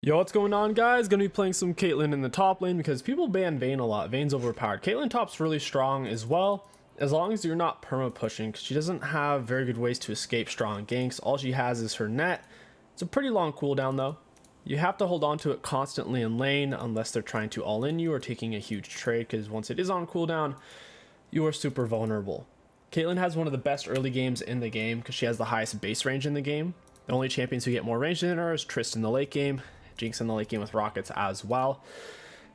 Yo, what's going on, guys? Gonna be playing some Caitlyn in the top lane because people ban Vayne a lot. Vayne's overpowered. Caitlyn top's really strong as well, as long as you're not perma pushing, because she doesn't have very good ways to escape strong ganks. All she has is her net. It's a pretty long cooldown though. You have to hold on to it constantly in lane unless they're trying to all in you or taking a huge trade, because once it is on cooldown, you are super vulnerable. Caitlyn has one of the best early games in the game because she has the highest base range in the game. The only champions who get more range than her is Trist in the late game, Jinx in the late game with rockets as well.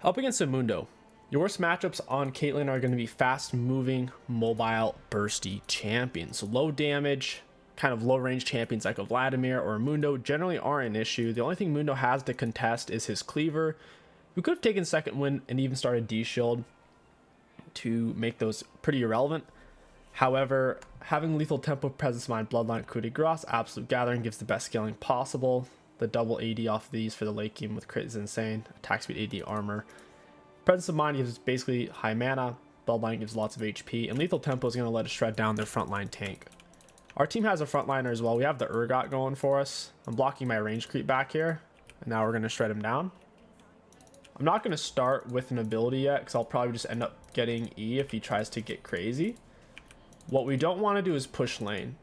Up against a Mundo, your worst matchups on Caitlyn are going to be fast moving, mobile, bursty champions. So low damage, kind of low range champions like a Vladimir or a Mundo generally aren't an issue. The only thing Mundo has to contest is his cleaver. We could have taken second win and even started D-Shield to make those pretty irrelevant. However, having lethal tempo, presence of mind, bloodline, coup de grace, absolute gathering gives the best scaling possible. The double AD off of these for the late game with crit is insane. Attack speed, AD, armor. Presence of mind gives basically high mana. Bloodline gives lots of HP. And lethal tempo is going to let us shred down their frontline tank. Our team has a frontliner as well. We have the Urgot going for us. I'm blocking my range creep back here. And now we're going to shred him down. I'm not going to start with an ability yet, because I'll probably just end up getting E if he tries to get crazy. What we don't want to do is push lane.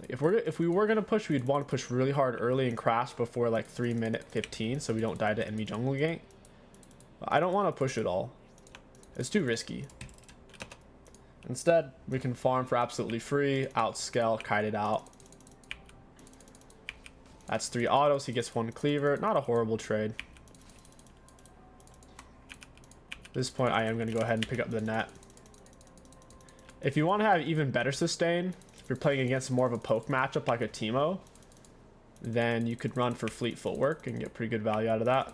If we were going to push, we'd want to push really hard early and crash before like 3:15 so we don't die to enemy jungle gank. But I don't want to push at all. It's too risky. Instead, we can farm for absolutely free, outscale, kite it out. That's 3 autos, he gets 1 cleaver. Not a horrible trade. At this point, I am going to go ahead and pick up the net. If you want to have even better sustain, if you're playing against more of a poke matchup like a Teemo, then you could run for fleet footwork and get pretty good value out of that.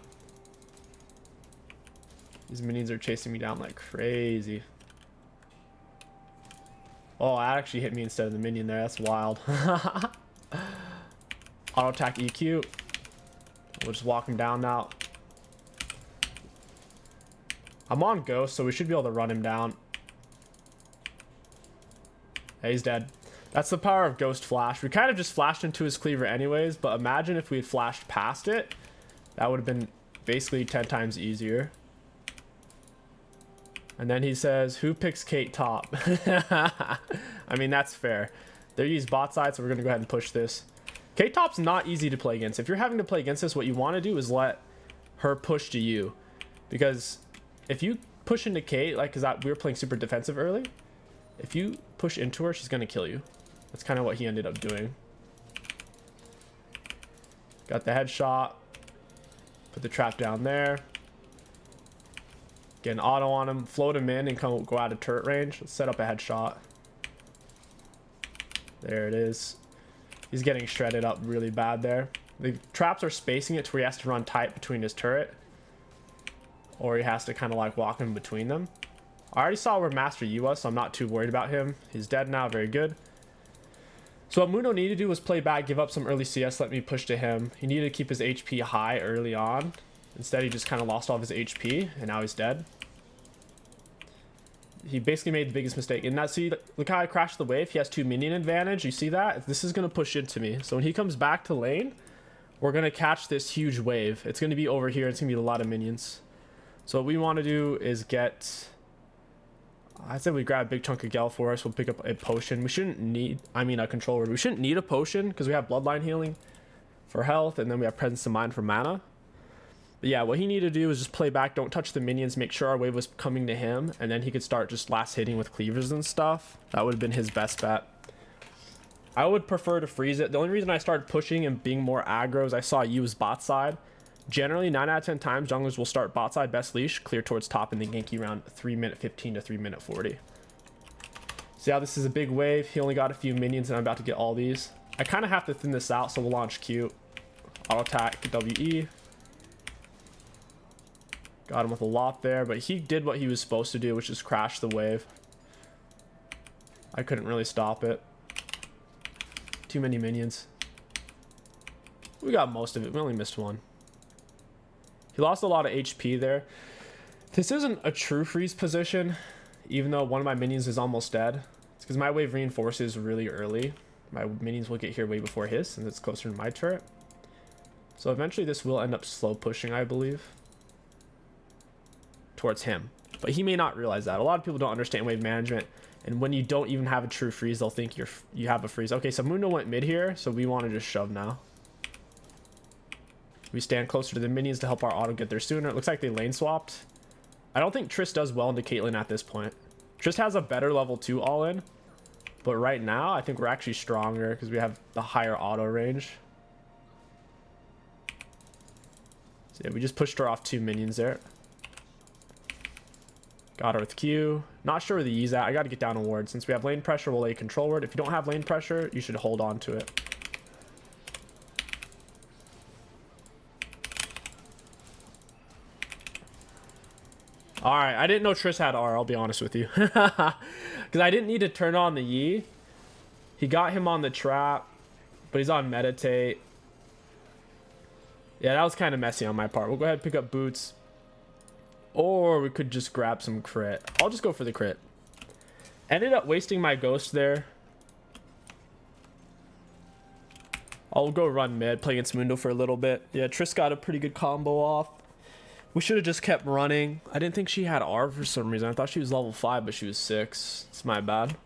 These minions are chasing me down like crazy. Oh, that actually hit me instead of the minion there. That's wild. Auto attack EQ. We'll just walk him down now. I'm on Ghost, so we should be able to run him down. Hey, he's dead. That's the power of Ghost Flash. We kind of just flashed into his cleaver anyways, but imagine if we had flashed past it. That would have been basically 10 times easier. And then he says, who picks Kate top? I mean, that's fair. They use bot side, so we're going to go ahead and push this. Kate top's not easy to play against. If you're having to play against this, what you want to do is let her push to you. Because if you push into Kate, like, because we were playing super defensive early, if you push into her, she's going to kill you. That's kind of what he ended up doing. Got the headshot. Put the trap down there. Get an auto on him. Float him in and go out of turret range. Let's set up a headshot. There it is. He's getting shredded up really bad there. The traps are spacing it to where he has to run tight between his turret. Or he has to kind of like walk in between them. I already saw where Master Yi was, so I'm not too worried about him. He's dead now, very good. So what Mundo needed to do was play back, give up some early CS, let me push to him. He needed to keep his HP high early on. Instead, he just kind of lost all of his HP, and now he's dead. He basically made the biggest mistake. And now, see, look how I crashed the wave? He has 2 minion advantage. You see that? This is going to push into me. So when he comes back to lane, we're going to catch this huge wave. It's going to be over here. It's going to be a lot of minions. So what we want to do is get... I said we grab a big chunk of Gel for us. We'll pick up a potion. We shouldn't need, a control word. We shouldn't need a potion because we have bloodline healing for health, and then we have presence of mind for mana. But yeah, what he needed to do is just play back, don't touch the minions, make sure our wave was coming to him, and then he could start just last hitting with cleavers and stuff. That would have been his best bet. I would prefer to freeze it. The only reason I started pushing and being more aggro is I saw you use bot side. Generally, 9 out of 10 times, junglers will start bot side, best leash, clear towards top, and then gank you around 3:15 to 3:40. See how this is a big wave? He only got a few minions, and I'm about to get all these. I kind of have to thin this out, so we'll launch Q. Auto attack, WE. Got him with a lot there, but he did what he was supposed to do, which is crash the wave. I couldn't really stop it. Too many minions. We got most of it. We only missed one. He lost a lot of HP there. This isn't a true freeze position, even though one of my minions is almost dead. It's because my wave reinforces really early. My minions will get here way before his, and it's closer to my turret. So eventually this will end up slow pushing, I believe, towards him. But he may not realize that. A lot of people don't understand wave management. And when you don't even have a true freeze, they'll think you have a freeze. Okay, so Mundo went mid here, so we want to just shove now. We stand closer to the minions to help our auto get there sooner. It looks like they lane swapped. I don't think Triss does well into Caitlyn at this point. Triss has a better level 2 all-in. But right now, I think we're actually stronger because we have the higher auto range. So yeah, we just pushed her off 2 minions there. Got her with Q. Not sure where the E's at. I got to get down a ward. Since we have lane pressure, we'll lay control ward. If you don't have lane pressure, you should hold on to it. Alright, I didn't know Triss had R, I'll be honest with you. Because I didn't need to turn on the Yi. He got him on the trap, but he's on meditate. Yeah, that was kind of messy on my part. We'll go ahead and pick up boots. Or we could just grab some crit. I'll just go for the crit. Ended up wasting my ghost there. I'll go run mid, play against Mundo for a little bit. Yeah, Triss got a pretty good combo off. We should have just kept running. I didn't think she had R for some reason. I thought she was level 5, but she was 6. It's my bad.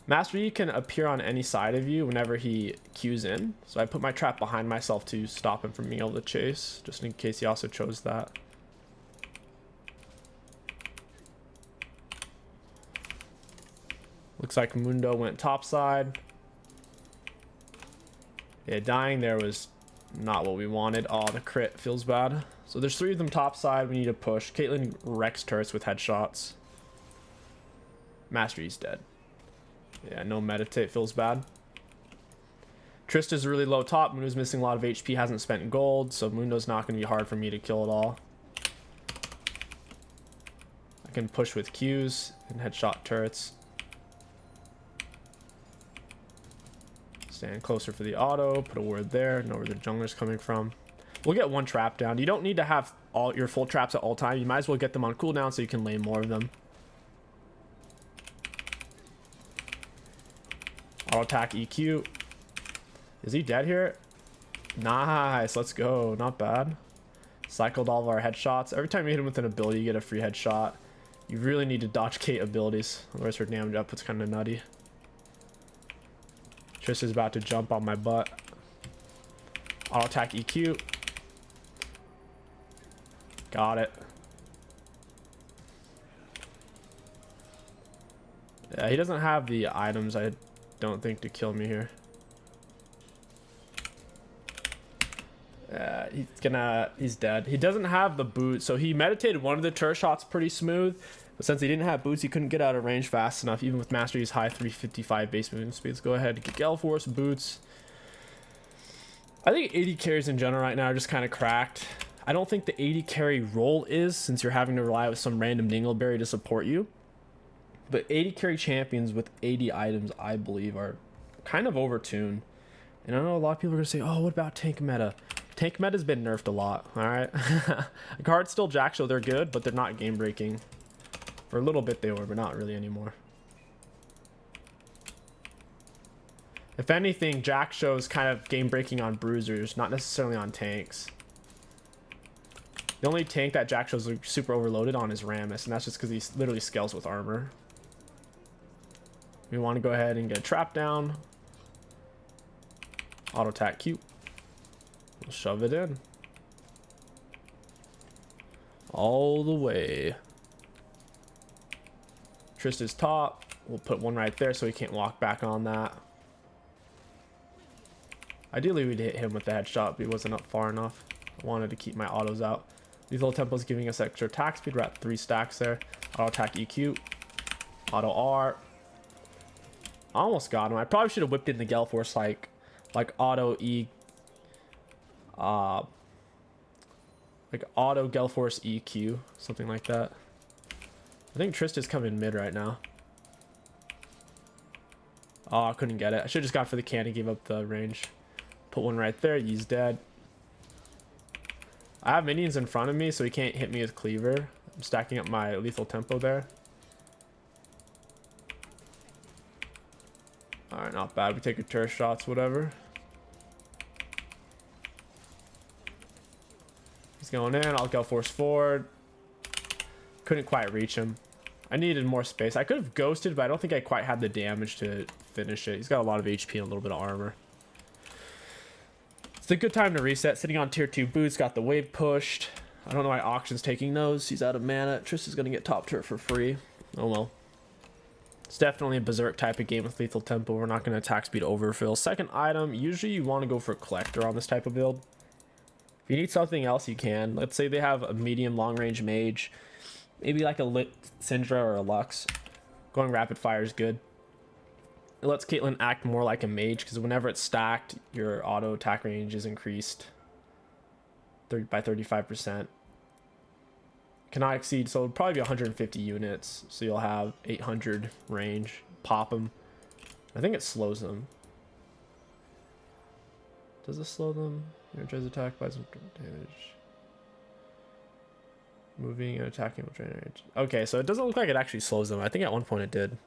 Master Yi can appear on any side of you whenever he Qs in. So I put my trap behind myself to stop him from being able to chase, just in case he also chose that. Looks like Mundo went top side. Yeah, dying there was not what we wanted. Oh, the crit feels bad. So there's 3 of them top side. We need to push. Caitlyn wrecks turrets with headshots. Master Yi's dead. Yeah, no meditate feels bad. Trista's really low top. Mundo's missing a lot of HP, hasn't spent gold, so Mundo's not going to be hard for me to kill at all. I can push with Qs and headshot turrets. Stand closer for the auto, put a ward there, know where the jungler's coming from. We'll get 1 trap down. You don't need to have all your full traps at all time. You might as well get them on cooldown so you can lay more of them. Auto attack EQ. Is he dead here? Nice, let's go. Not bad. Cycled all of our headshots. Every time you hit him with an ability, you get a free headshot. You really need to dodge Kate abilities, otherwise her damage output's kind of nutty. Triss is about to jump on my butt. Auto attack EQ. Got it. Yeah, he doesn't have the items, I don't think, to kill me here. He's dead. He doesn't have the boot, so he meditated one of the turret shots pretty smooth, but since he didn't have boots, he couldn't get out of range fast enough, even with Master Yi's high 355 base movement speed. Let's go ahead and get Gale Force, boots. I think 80 carries in general right now are just kind of cracked. I don't think the 80 carry role is, since you're having to rely with some random dingleberry to support you. But 80 carry champions with 80 items, I believe, are kind of overtuned. And I know a lot of people are going to say, oh, what about tank meta? Tank meta's been nerfed a lot, alright? The cards still Jack Show, they're good, but they're not game breaking. For a little bit they were, but not really anymore. If anything, Jack Show is kind of game breaking on bruisers, not necessarily on tanks. The only tank that Jack Show's super overloaded on is Rammus, and that's just because he literally scales with armor. We want to go ahead and get a trap down. Auto attack Q. We'll shove it in. All the way. Triss is top. We'll put one right there so he can't walk back on that. Ideally, we'd hit him with the headshot, but he wasn't up far enough. I wanted to keep my autos out. Lethal Tempo's giving us extra attack speed. We're at 3 stacks there. Auto attack EQ. Auto R. I almost got him. I probably should have whipped in the Gale Force like auto E. Like auto Gale Force EQ. Something like that. I think Triss is coming mid right now. Oh, I couldn't get it. I should have just gone for the cannon, gave up the range. Put one right there. He's dead. I have minions in front of me, so he can't hit me with Cleaver. I'm stacking up my Lethal Tempo there. Alright, not bad. We take a turret shots, whatever. He's going in. I'll go force forward. Couldn't quite reach him. I needed more space. I could have ghosted, but I don't think I quite had the damage to finish it. He's got a lot of HP and a little bit of armor. It's a good time to reset. Sitting on tier 2 boots. Got the wave pushed. I don't know why Auction's taking those. He's out of mana. Triss is going to get top turret for free. Oh well. It's definitely a berserk type of game with lethal tempo. We're not going to attack speed overfill. Second item, usually you want to go for a collector on this type of build. If you need something else, you can. Let's say they have a medium long range mage. Maybe like a lit Syndra or a Lux. Going rapid fire is good. It lets Caitlyn act more like a mage because whenever it's stacked, your auto attack range is increased by 35%. Cannot exceed, so it'll probably be 150 units. So you'll have 800 range. Pop them. I think it slows them. Does it slow them? Energize attack by some damage. Moving and attacking will drain range. Okay, so it doesn't look like it actually slows them. I think at one point it did.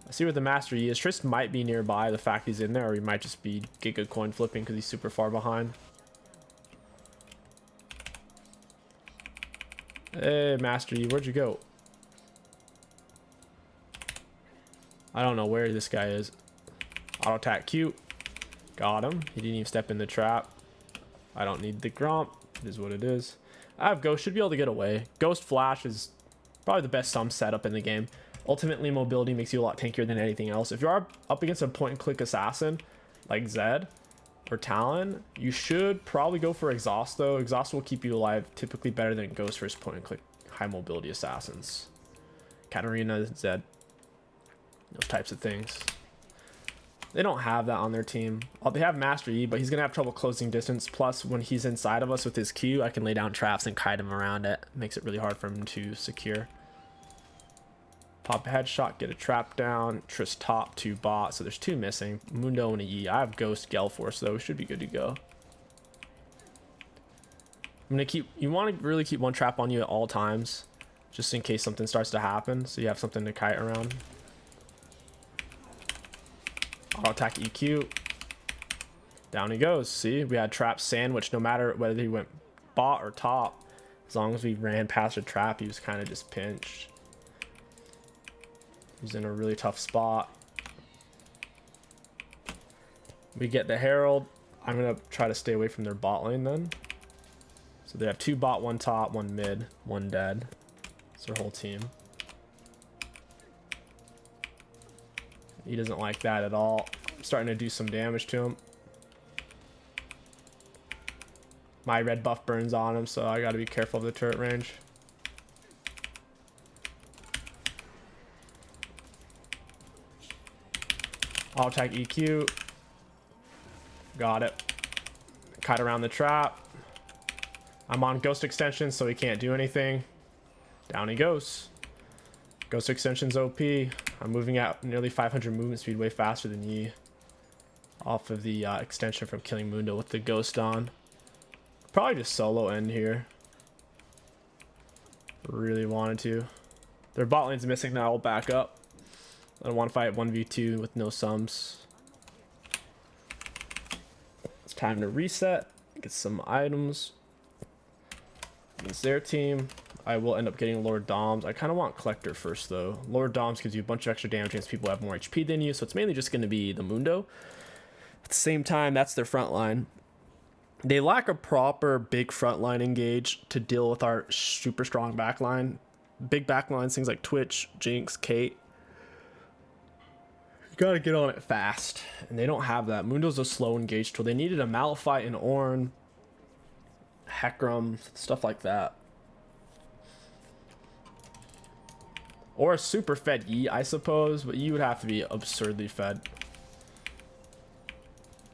I see where the Master Yi is. Triss might be nearby, the fact he's in there, or he might just be Giga coin flipping because he's super far behind. Hey, Master Yi, where'd you go? I don't know where this guy is. Auto attack cute. Got him. He didn't even step in the trap. I don't need the Gromp. It is what it is. I have Ghost. Should be able to get away. Ghost Flash is probably the best sum setup in the game. Ultimately, mobility makes you a lot tankier than anything else. If you are up against a point-and-click assassin like Zed or Talon, you should probably go for Exhaust, though. Exhaust will keep you alive, typically better than Ghost versus point-and-click high-mobility assassins. Katarina, Zed, those types of things. They don't have that on their team. They have Master Yi, but he's going to have trouble closing distance. Plus, when he's inside of us with his Q, I can lay down traps and kite him around it. Makes it really hard for him to secure. Pop a headshot, get a trap down. Triss top, 2 bot. So there's 2 missing. Mundo and a Yi. I have Ghost Gale Force, though. We should be good to go. I'm going to keep... You want to really keep one trap on you at all times, just in case something starts to happen, so you have something to kite around. Auto attack EQ. Down he goes. See, we had trap sandwich no matter whether he went bot or top. As long as we ran past a trap, he was kind of just pinched. He's in a really tough spot. We get the Herald. I'm going to try to stay away from their bot lane then. So they have 2 bot, 1 top, 1 mid, 1 dead. It's their whole team. He doesn't like that at all. I'm starting to do some damage to him. My red buff burns on him, so I got to be careful of the turret range. Auto attack EQ. Got it. Kite around the trap. I'm on Ghost Extension, so he can't do anything. Down he goes. Ghost Extension's OP. I'm moving at nearly 500 movement speed, way faster than Yi. Off of the extension from killing Mundo with the Ghost on. Probably just solo end here. Really wanted to. Their bot lane's missing now. I'll back up. I don't want to fight 1v2 with no sums. It's time to reset. Get some items. Against their team, I will end up getting Lord Doms. I kind of want Collector first, though. Lord Doms gives you a bunch of extra damage against people who have more HP than you, so it's mainly just going to be the Mundo. At the same time, that's their front line. They lack a proper big front line engage to deal with our super strong back line. Big back lines, things like Twitch, Jinx, Kate. You gotta get on it fast, and they don't have that. Mundo's a slow engage tool. They needed a Malphite and Ornn, Hecarim, stuff like that. Or a super fed Yi, I suppose, but Yi would have to be absurdly fed.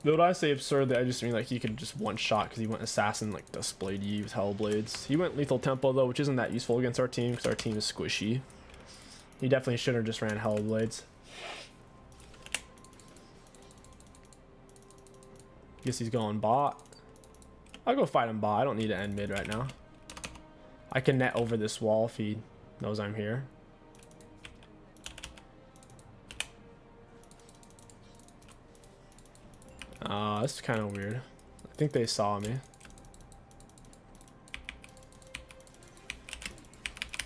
Though when I say absurdly, I just mean like he could just one shot because he went assassin like Duskblade Yi with Hellblades. He went lethal tempo though, which isn't that useful against our team because our team is squishy. He definitely should have just ran Hellblades. Guess he's going bot. I'll go fight him bot. I don't need to end mid right now. I can net over this wall if he knows I'm here. This is kind of weird. I think they saw me.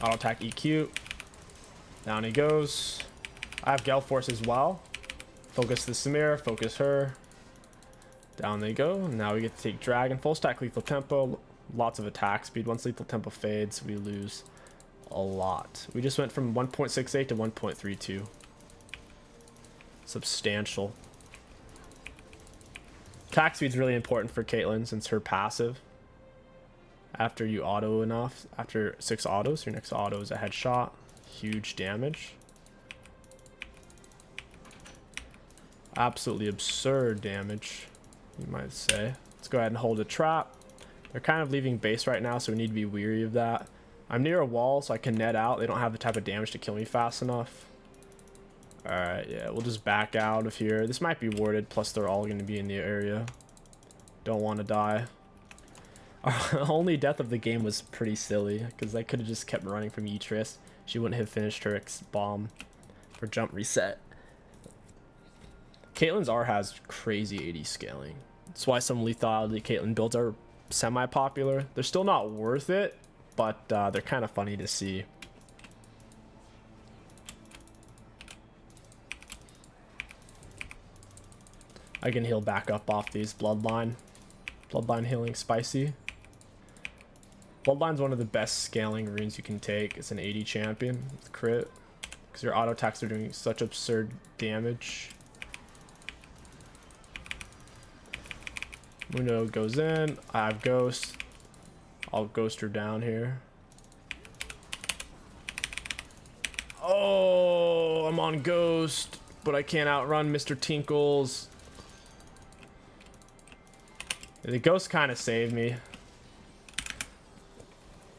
Auto attack EQ. Down he goes. I have Gale Force as well. Focus the Samir, focus her. Down they go. Now we get to take Dragon. Full stack lethal tempo. Lots of attack speed. Once lethal tempo fades, we lose a lot. We just went from 1.68 to 1.32. Substantial. Attack speed is really important for Caitlyn since her passive. After you auto enough, after 6 autos, your next auto is a headshot. Huge damage. Absolutely absurd damage, you might say. Let's go ahead and hold a trap. They're kind of leaving base right now, so we need to be weary of that. I'm near a wall, so I can net out. They don't have the type of damage to kill me fast enough. Alright, yeah, we'll just back out of here. This might be warded, plus they're all going to be in the area. Don't want to die. Our only death of the game was pretty silly, because I could have just kept running from Ytris. She wouldn't have finished her bomb for jump reset. Caitlyn's R has crazy 80 scaling. That's why some lethality Caitlyn builds are semi-popular. They're still not worth it, but they're kind of funny to see. I can heal back up off these Bloodline. Bloodline healing spicy. Bloodline's one of the best scaling runes you can take. It's an 80 champion with crit. Because your auto attacks are doing such absurd damage. Muno goes in. I have Ghost. I'll Ghost her down here. Oh, I'm on Ghost, but I can't outrun Mr. Tinkles. The Ghost kind of saved me.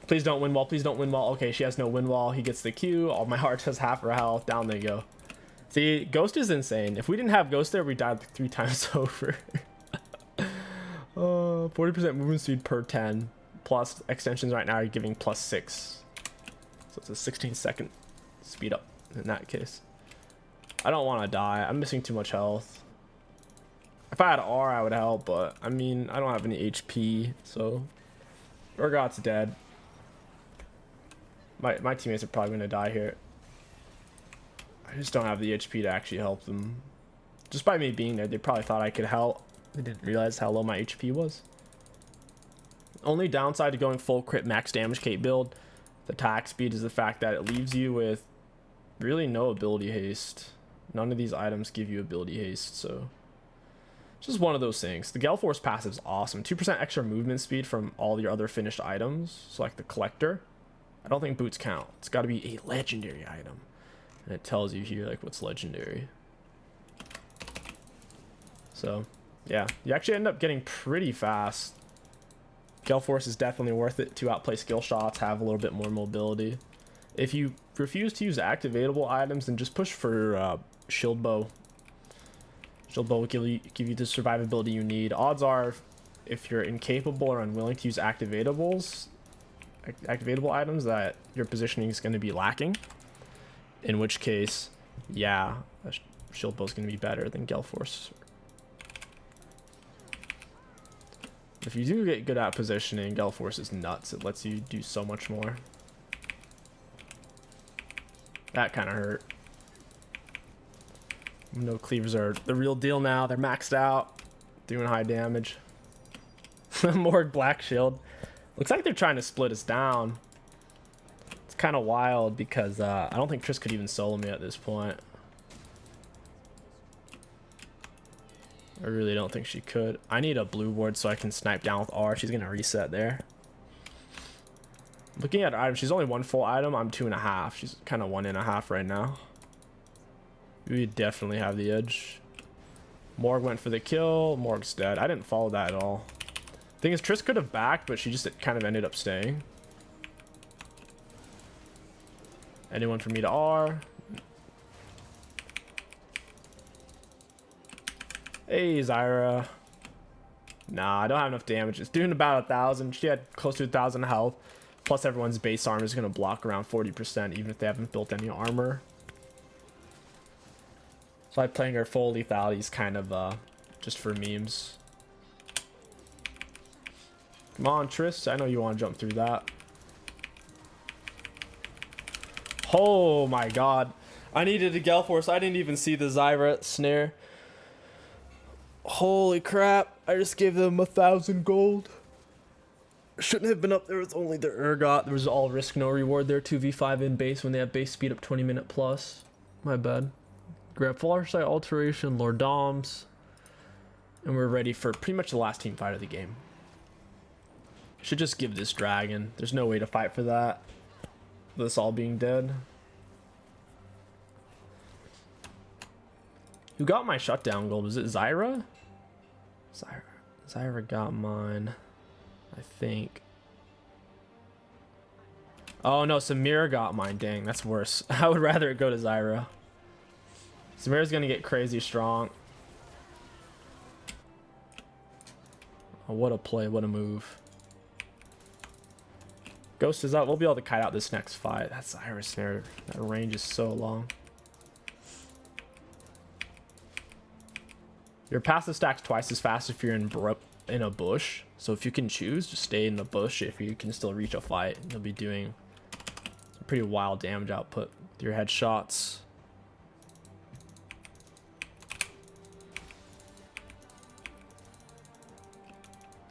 Please don't win wall. Please don't win wall. Okay, she has no win wall. He gets the Q. All my heart has half her health. Down they go. See, Ghost is insane. If we didn't have Ghost there, we died 3 times over. 40% movement speed per 10. Plus extensions right now are giving +6. So it's a 16-second speed up in that case. I don't want to die. I'm missing too much health. If I had R, I would help, but I mean, I don't have any HP, so Urgot's dead. My teammates are probably going to die here. I just don't have the HP to actually help them. Just by me being there, they probably thought I could help. They didn't realize how low my HP was. Only downside to going full crit max damage Kate build, the attack speed, is the fact that it leaves you with really no ability haste. None of these items give you ability haste, so just one of those things. The Gale Force passive is awesome. 2% extra movement speed from all your other finished items, so like the collector. I don't think boots count. It's got to be a legendary item, and it tells you here like what's legendary. So yeah, you actually end up getting pretty fast. Gale Force is definitely worth it to outplay skill shots, have a little bit more mobility. If you refuse to use activatable items, then just push for Shield Bow. Shield Bow will give you the survivability you need. Odds are, if you're incapable or unwilling to use activatable items, that your positioning is going to be lacking. In which case, yeah, Shield Bow is going to be better than Gale Force. If you do get good at positioning, Gale Force is nuts. It lets you do so much more. That kind of hurt. No, cleavers are the real deal now. They're maxed out, doing high damage. Morg Black Shield. Looks like they're trying to split us down. It's kind of wild because I don't think Triss could even solo me at this point. I really don't think she could. I need a blue ward so I can snipe down with R. She's going to reset there. Looking at her items, she's only 1 full item. I'm 2.5. She's kind of 1.5 right now. We definitely have the edge. Morg went for the kill. Morg's dead. I didn't follow that at all. Thing is, Triss could have backed, but she just kind of ended up staying. Anyone for me to R? Hey, Zyra. Nah, I don't have enough damage. It's doing about 1,000. She had close to 1,000 health. Plus, everyone's base armor is going to block around 40%, even if they haven't built any armor. So like playing her full lethality is kind of just for memes. Come on, Triss. I know you want to jump through that. Oh my god. I needed a Gale Force. I didn't even see the Zyra snare. Holy crap. I just gave them 1,000 gold. Shouldn't have been up there with only the Urgot. There was all risk, no reward there. 2v5 in base when they have base speed up 20-minute plus. My bad. Grab Farsight Alteration, Lord Doms. And we're ready for pretty much the last team fight of the game. Should just give this dragon. There's no way to fight for that. This all being dead. Who got my shutdown gold? Was it Zyra? Zyra got mine, I think. Oh no, Samira got mine. Dang, that's worse. I would rather it go to Zyra. Samira's gonna get crazy strong. Oh, what a play, what a move. Ghost is out. We'll be able to kite out this next fight. That's Zyra snare. That range is so long. Your passive stack's twice as fast if you're in a bush. So if you can choose, just stay in the bush if you can still reach a fight. You'll be doing some pretty wild damage output with your headshots.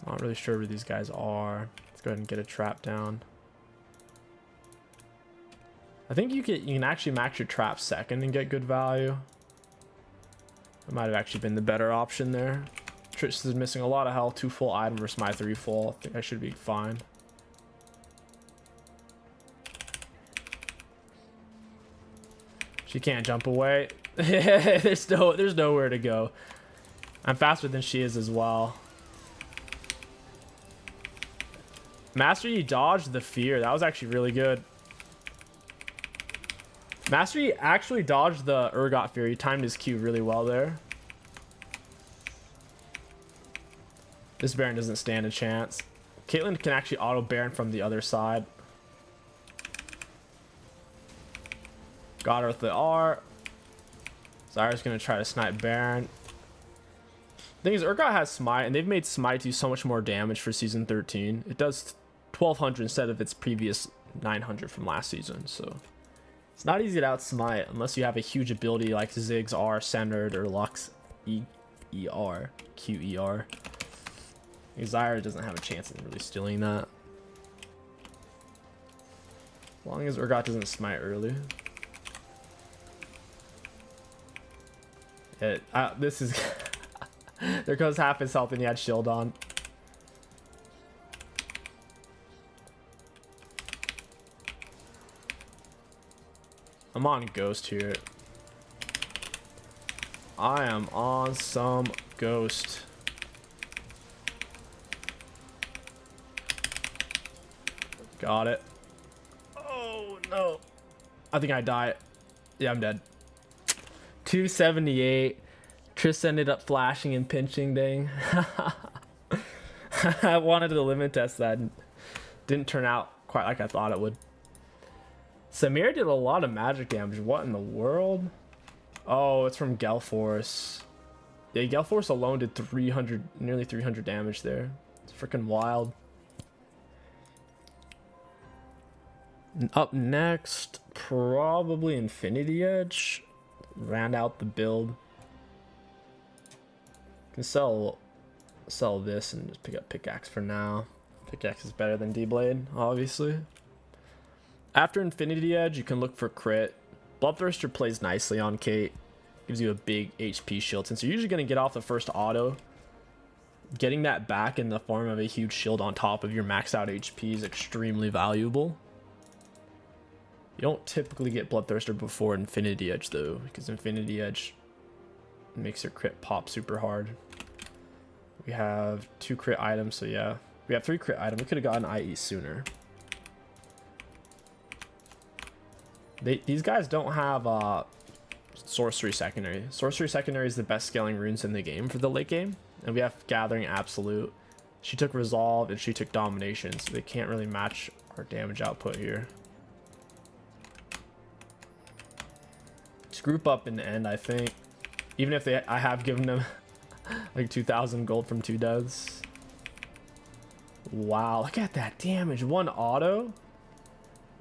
Not really sure where these guys are. Let's go ahead and get a trap down. I think you can actually max your trap second and get good value. That might have actually been the better option there. Trish is missing a lot of health. 2 full item versus my 3 full. I think I should be fine. She can't jump away. there's nowhere to go. I'm faster than she is as well. Master Yi dodged the fear. That was actually really good. Master Yi actually dodged the Urgot fear. He timed his Q really well there. This Baron doesn't stand a chance. Caitlyn can actually auto Baron from the other side. Got her with the R. Zyra's gonna try to snipe Baron. The thing is, Urgot has Smite, and they've made Smite do so much more damage for Season 13. It does 1,200 instead of its previous 900 from last season, so it's not easy to outsmite unless you have a huge ability like Ziggs R centered or Lux ER QER. Zyra doesn't have a chance in really stealing that. As long as Urgot doesn't smite early. This is there goes half his health and he had shield on. I'm on Ghost here. I am on some Ghost. Got it. Oh no. I think I die. Yeah, I'm dead. 278. Triss ended up flashing and pinching, dang. I wanted to limit test that. Didn't turn out quite like I thought it would. Samir did a lot of magic damage. What in the world? Oh, it's from Gale Force. Yeah, Gale Force alone did nearly 300 damage there. It's freaking wild. Up next, probably Infinity Edge. Round out the build. Can sell this and just pick up Pickaxe for now. Pickaxe is better than D-Blade, obviously. After Infinity Edge, you can look for crit. Bloodthirster plays nicely on Kate. Gives you a big HP shield. Since you're usually going to get off the first auto, getting that back in the form of a huge shield on top of your maxed out HP is extremely valuable. You don't typically get Bloodthirster before Infinity Edge though, because Infinity Edge makes your crit pop super hard. We have 2 crit items, so yeah. We have 3 crit items. We could have gotten IE sooner. These guys don't have Sorcery Secondary. Sorcery Secondary is the best scaling runes in the game for the late game. And we have Gathering Absolute. She took Resolve and she took Domination, so they can't really match our damage output here. Just group up in the end, I think. Even if I have given them like 2,000 gold from 2 deaths. Wow, look at that damage. One auto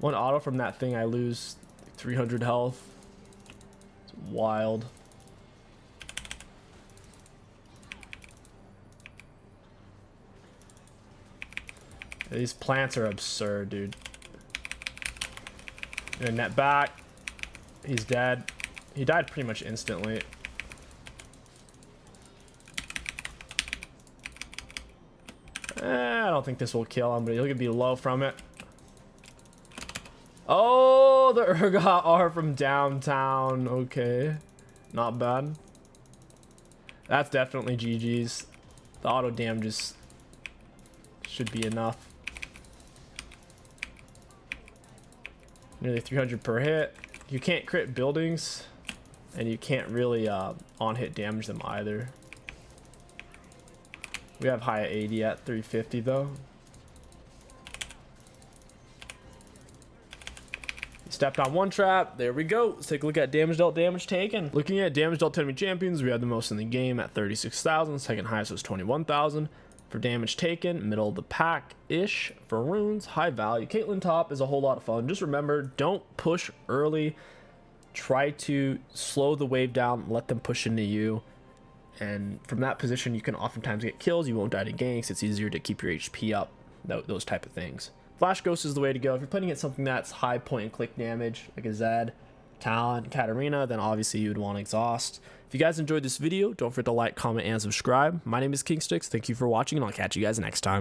from that thing, I lose 300 health. It's wild. These plants are absurd, dude. And net back. He's dead. He died pretty much instantly. I don't think this will kill him, but he'll be low from it. Oh, the Urgot R from downtown. Okay. Not bad. That's definitely GG's. The auto damage should be enough. Nearly 300 per hit. You can't crit buildings, and you can't really on-hit damage them either. We have high 80 at 350 though. He stepped on one trap. There we go. Let's take a look at damage dealt, damage taken. Looking at damage dealt to enemy champions, we had the most in the game at 36,000. Second highest was 21,000. For damage taken, middle of the pack-ish. For runes, high value. Caitlyn top is a whole lot of fun. Just remember, don't push early. Try to slow the wave down, let them push into you. And from that position, you can oftentimes get kills. You won't die to ganks. It's easier to keep your HP up, those type of things. Flash Ghost is the way to go. If you're playing at something that's high point and click damage, like a Zed, Talon, Katarina, then obviously you would want Exhaust. If you guys enjoyed this video, don't forget to like, comment, and subscribe. My name is Kingsticks. Thank you for watching, and I'll catch you guys next time.